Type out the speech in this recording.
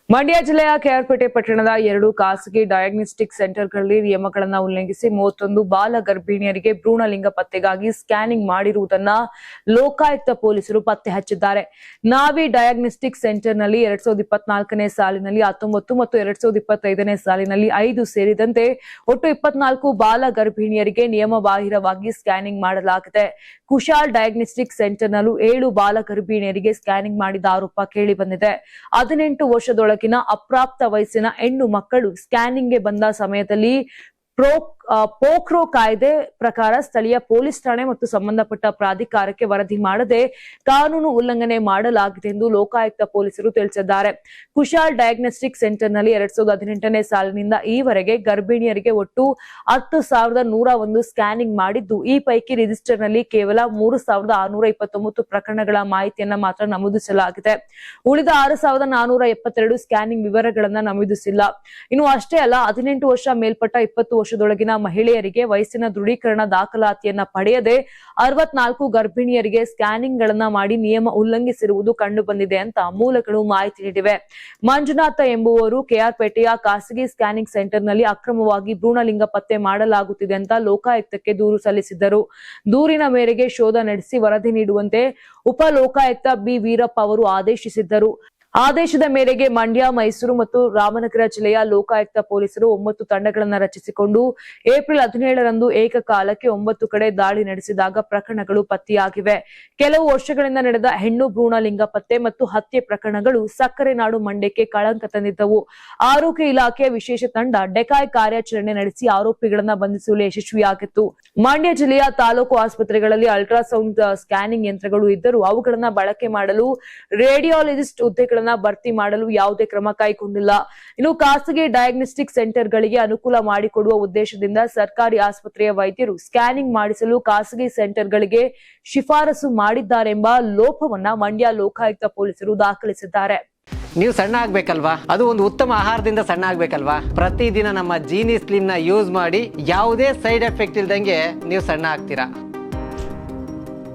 ಮಂಡ್ಯ ಜಿಲ್ಲೆಯ ಕೆಆರ್ಪೇಟೆ ಪಟ್ಟಣದ 2 ಖಾಸಗಿ ಡಯಾಗ್ನೋಸ್ಟಿಕ್ ಸೆಂಟರ್ಗಳಲ್ಲಿ ನಿಯಮಗಳನ್ನು ಉಲ್ಲಂಘಿಸಿ 31 ಬಾಲ ಗರ್ಭಿಣಿಯರಿಗೆ ಭ್ರೂಣಲಿಂಗ ಪತ್ತೆಗಾಗಿ ಸ್ಕ್ಯಾನಿಂಗ್ ಮಾಡಿರುವುದನ್ನು ಲೋಕಾಯುಕ್ತ ಪೊಲೀಸರು ಪತ್ತೆ ಹಚ್ಚಿದ್ದಾರೆ. ನಾವಿ ಡಯಾಗ್ನೋಸ್ಟಿಕ್ ಸೆಂಟರ್ನಲ್ಲಿ 2024ನೇ ಸಾಲಿನಲ್ಲಿ 19 ಮತ್ತು 2025ನೇ ಸಾಲಿನಲ್ಲಿ 5 ಸೇರಿದಂತೆ ಒಟ್ಟು 24 ಬಾಲ ಗರ್ಭಿಣಿಯರಿಗೆ ನಿಯಮಬಾಹಿರವಾಗಿ ಸ್ಕ್ಯಾನಿಂಗ್ ಮಾಡಲಾಗಿದೆ. ಕುಶಾಲ್ ಡಯಾಗ್ನೋಸ್ಟಿಕ್ ಸೆಂಟರ್ನಲ್ಲೂ 7 ಬಾಲ ಗರ್ಭಿಣಿಯರಿಗೆ ಸ್ಕ್ಯಾನಿಂಗ್ ಮಾಡಿದ ಆರೋಪ ಕೇಳಿಬಂದಿದೆ. 18 ವರ್ಷದೊಳಗಿನ ಅಪ್ರಾಪ್ತ ವಯಸ್ಸಿನ ಹೆಣ್ಣು ಮಕ್ಕಳು ಸ್ಕ್ಯಾನಿಂಗ್ಗೆ ಬಂದ ಸಮಯದಲ್ಲಿ ಪೋಕ್ರೋ ಕಾಯ್ದೆ ಪ್ರಕಾರ ಸ್ಥಳೀಯ ಪೊಲೀಸ್ ಠಾಣೆ ಮತ್ತು ಸಂಬಂಧಪಟ್ಟ ಪ್ರಾಧಿಕಾರಕ್ಕೆ ವರದಿ ಮಾಡದೆ ಕಾನೂನು ಉಲ್ಲಂಘನೆ ಮಾಡಲಾಗಿದೆ ಎಂದು ಲೋಕಾಯುಕ್ತ ಪೊಲೀಸರು ತಿಳಿಸಿದ್ದಾರೆ. ಕುಶಾಲ್ ಡಯಾಗ್ನೋಸ್ಟಿಕ್ ಸೆಂಟರ್ನಲ್ಲಿ 2018ನೇ ಸಾಲಿನಿಂದ ಈವರೆಗೆ ಗರ್ಭಿಣಿಯರಿಗೆ ಒಟ್ಟು 10,101 ಸ್ಕ್ಯಾನಿಂಗ್ ಮಾಡಿದ್ದು, ಈ ಪೈಕಿ ರಿಜಿಸ್ಟರ್ನಲ್ಲಿ ಕೇವಲ 3,629 ಪ್ರಕರಣಗಳ ಮಾಹಿತಿಯನ್ನ ಮಾತ್ರ ನಮೂದಿಸಲಾಗಿದೆ. ಉಳಿದ 6,472 ಸ್ಕ್ಯಾನಿಂಗ್ ವಿವರಗಳನ್ನ ನಮೂದಿಸಿಲ್ಲ. ಇನ್ನು ಅಷ್ಟೇ ಅಲ್ಲ, 18 ವರ್ಷ ಮೇಲ್ಪಟ್ಟ 20 ವರ್ಷದೊಳಗಿನ ಮಹಿಳೆಯರಿಗೆ ವಯಸ್ಸಿನ ದೃಢೀಕರಣ ದಾಖಲಾತಿಯನ್ನ ಪಡೆಯದೆ 64 ಗರ್ಭಿಣಿಯರಿಗೆ ಸ್ಕ್ಯಾನಿಂಗ್ ಗಳನ್ನ ಮಾಡಿ ನಿಯಮ ಉಲ್ಲಂಘಿಸಿರುವುದು ಕಂಡು ಬಂದಿದೆ ಅಂತ ಮೂಲಗಳು ಮಾಹಿತಿ ನೀಡಿವೆ. ಮಂಜುನಾಥ ಎಂಬುವರು ಕೆಆರ್ಪೇಟೆಯ ಖಾಸಗಿ ಸ್ಕ್ಯಾನಿಂಗ್ ಸೆಂಟರ್ನಲ್ಲಿ ಅಕ್ರಮವಾಗಿ ಭ್ರೂಣಲಿಂಗ ಪತ್ತೆ ಮಾಡಲಾಗುತ್ತಿದೆ ಅಂತ ಲೋಕಾಯುಕ್ತಕ್ಕೆ ದೂರು ಸಲ್ಲಿಸಿದ್ದರು. ದೂರಿನ ಮೇರೆಗೆ ಶೋಧ ನಡೆಸಿ ವರದಿ ನೀಡುವಂತೆ ಉಪ ಲೋಕಾಯುಕ್ತ ಬಿ ವೀರಪ್ಪ ಅವರು ಆದೇಶಿಸಿದ್ದರು. ಆದೇಶದ ಮೇರೆಗೆ ಮಂಡ್ಯ, ಮೈಸೂರು ಮತ್ತು ರಾಮನಗರ ಜಿಲ್ಲೆಯ ಲೋಕಾಯುಕ್ತ ಪೊಲೀಸರು 9 ತಂಡಗಳನ್ನು ರಚಿಸಿಕೊಂಡು ಏಪ್ರಿಲ್ 17ರಂದು ಏಕಕಾಲಕ್ಕೆ 9 ಕಡೆ ದಾಳಿ ನಡೆಸಿದಾಗ ಪ್ರಕರಣಗಳು ಪತ್ತೆಯಾಗಿವೆ. ಕೆಲವು ವರ್ಷಗಳಿಂದ ನಡೆದ ಹೆಣ್ಣು ಭ್ರೂಣಲಿಂಗ ಪತ್ತೆ ಮತ್ತು ಹತ್ಯೆ ಪ್ರಕರಣಗಳು ಸಕ್ಕರೆ ನಾಡು ಮಂಡ್ಯಕ್ಕೆ ಕಳಂಕ ತಂದಿದ್ದವು. ಆರೋಗ್ಯ ಇಲಾಖೆಯ ವಿಶೇಷ ತಂಡ ಡೆಕಾಯ್ ಕಾರ್ಯಾಚರಣೆ ನಡೆಸಿ ಆರೋಪಿಗಳನ್ನ ಬಂಧಿಸುವಲ್ಲಿ ಯಶಸ್ವಿಯಾಗಿತ್ತು. ಮಂಡ್ಯ ಜಿಲ್ಲೆಯ ತಾಲೂಕು ಆಸ್ಪತ್ರೆಗಳಲ್ಲಿ ಅಲ್ಟ್ರಾಸೌಂಡ್ ಸ್ಕ್ಯಾನಿಂಗ್ ಯಂತ್ರಗಳು ಇದ್ದರೂ ಅವುಗಳನ್ನ ಬಳಕೆ ಮಾಡಲು ರೇಡಿಯಾಲಜಿಸ್ಟ್ ಹುದ್ದೆಗಳನ್ನ ಭರ್ತಿ ಮಾಡಲು ಯಾವುದೇ ಕ್ರಮ ಕೈಗೊಂಡಿಲ್ಲ. ಇನ್ನು ಖಾಸಗಿ ಡಯಾಗ್ನೋಸ್ಟಿಕ್ ಸೆಂಟರ್ಗಳಿಗೆ ಅನುಕೂಲ ಮಾಡಿಕೊಡುವ ಉದ್ದೇಶದಿಂದ ಸರ್ಕಾರಿ ಆಸ್ಪತ್ರೆಯ ವೈದ್ಯರು ಸ್ಕ್ಯಾನಿಂಗ್ ಮಾಡಿಸಲು ಖಾಸಗಿ ಸೆಂಟರ್ಗಳಿಗೆ ಶಿಫಾರಸು ಮಾಡಿದ್ದಾರೆಂಬ ಲೋಪವನ್ನ ಮಂಡ್ಯ ಲೋಕಾಯುಕ್ತ ಪೊಲೀಸರು ದಾಖಲಿಸಿದ್ದಾರೆ. ನೀವು ಸಣ್ಣ ಆಗ್ಬೇಕಲ್ವಾ? ಅದು ಒಂದು ಉತ್ತಮ ಆಹಾರದಿಂದ ಸಣ್ಣ ಆಗ್ಬೇಕಲ್ವಾ? ಪ್ರತಿದಿನ ನಮ್ಮ ಜೀನಿ ಸ್ಲಿಮ್ ನ ಯೂಸ್ ಮಾಡಿ ಯಾವುದೇ ಸೈಡ್ ಎಫೆಕ್ಟ್ ಇಲ್ದಂಗೆ ನೀವು ಸಣ್ಣ ಆಗ್ತೀರಾ.